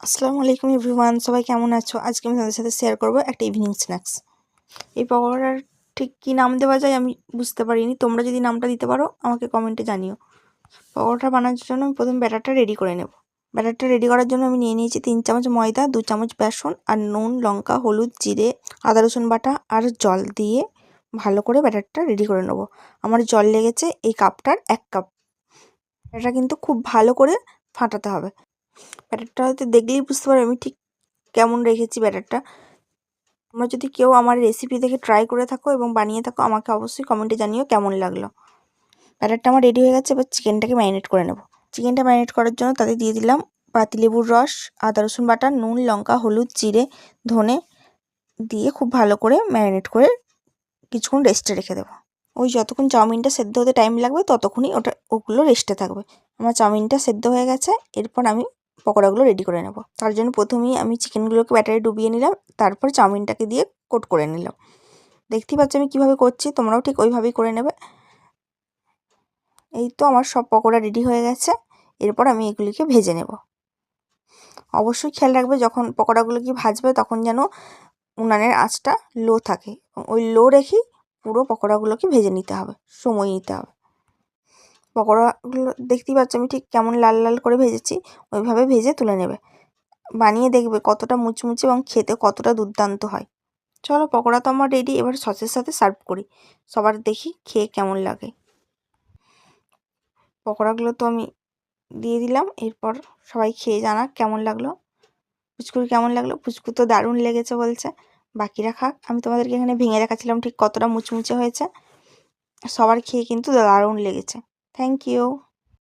আসসালামু আলাইকুম এভরিওয়ান, সবাই কেমন আছো? আজকে আমি তোমাদের সাথে শেয়ার করবো একটা ইভিনিং স্ন্যাক্স। এই পকোড়ার ঠিক কী নাম দেওয়া যায় আমি বুঝতে পারিনি। তোমরা যদি নামটা দিতে পারো আমাকে কমেন্টে জানিও। পকোড়াটা বানানোর জন্য আমি প্রথমে ব্যাটারটা রেডি করে নেব। ব্যাটারটা রেডি করার জন্য আমি নিয়ে নিয়েছি 3 চামচ ময়দা, 2 চামচ বেসন আর নুন, লঙ্কা, হলুদ, জিরে, আদা রসুন বাটা আর জল দিয়ে ভালো করে ব্যাটারটা রেডি করে নেব। আমার জল লেগেছে এই কাপটার 1 কাপ। এটা কিন্তু খুব ভালো করে ফাটাতে হবে। ব্যাটারটা হয়তো দেখলেই বুঝতে পারবে আমি ঠিক কেমন রেখেছি ব্যাটারটা। তোমরা যদি কেউ আমার রেসিপি দেখে ট্রাই করে থাকো এবং বানিয়ে থাকো আমাকে অবশ্যই কমেন্টে জানিও কেমন লাগলো। ব্যাটারটা আমার রেডি হয়ে গেছে, এবার চিকেনটাকে ম্যারিনেট করে নেব। চিকেনটা ম্যারিনেট করার জন্য তাতে দিয়ে দিলাম পাতিলেবুর রস, আদা রসুন বাটা, নুন, লঙ্কা, হলুদ, জিরে, ধনে দিয়ে খুব ভালো করে ম্যারিনেট করে কিছুক্ষণ রেস্টে রেখে দেবো। ওই যতক্ষণ চাউমিনটা সেদ্ধ হতে টাইম লাগবে ততক্ষণই ওগুলো রেস্টে থাকবে। আমার চাউমিনটা সেদ্ধ হয়ে গেছে, এরপর আমি পকোড়াগুলো রেডি করে নেব। তার জন্য প্রথমেই আমি চিকেনগুলোকে ব্যাটারে ডুবিয়ে নিলাম, তারপর চাউমিনটাকে দিয়ে কোট করে নিলাম। দেখতেই পাচ্ছ আমি কীভাবে করছি, তোমরাও ঠিক ওইভাবেই করে নেবে। এই তো আমার সব পকোড়া রেডি হয়ে গেছে, এরপর আমি এগুলিকে ভেজে নেব। অবশ্যই খেয়াল রাখবে যখন পকোড়াগুলোকে ভাজবে তখন যেন উনানের আঁচটা লো থাকে, ওই লো রেখেই পুরো পকোড়াগুলোকে ভেজে নিতে হবে, সময় নিতে হবে। পকোড়াগুলো দেখতেই পাচ্ছ আমি ঠিক কেমন লাল লাল করে ভেজেছি, ওইভাবে ভেজে তুলে নেবে। বানিয়ে দেখবে কতটা মুচমুচে এবং খেতে কতটা দুর্দান্ত হয়। চলো পকোড়া তো আমার রেডি, এবার সসের সাথে সার্ভ করি, সবার দেখি খেয়ে কেমন লাগে। পকোড়াগুলো তো আমি দিয়ে দিলাম, এরপর সবাই খেয়ে জানা কেমন লাগলো। পুচকুর কেমন লাগলো? পুচকু তো দারুণ লেগেছে বলছে, বাকিরা খাক। আমি তোমাদেরকে এখানে ভেঙে দেখাচ্ছিলাম ঠিক কতটা মুচমুচে হয়েছে। সবার খেয়ে কিন্তু দারুণ লেগেছে। Thank you.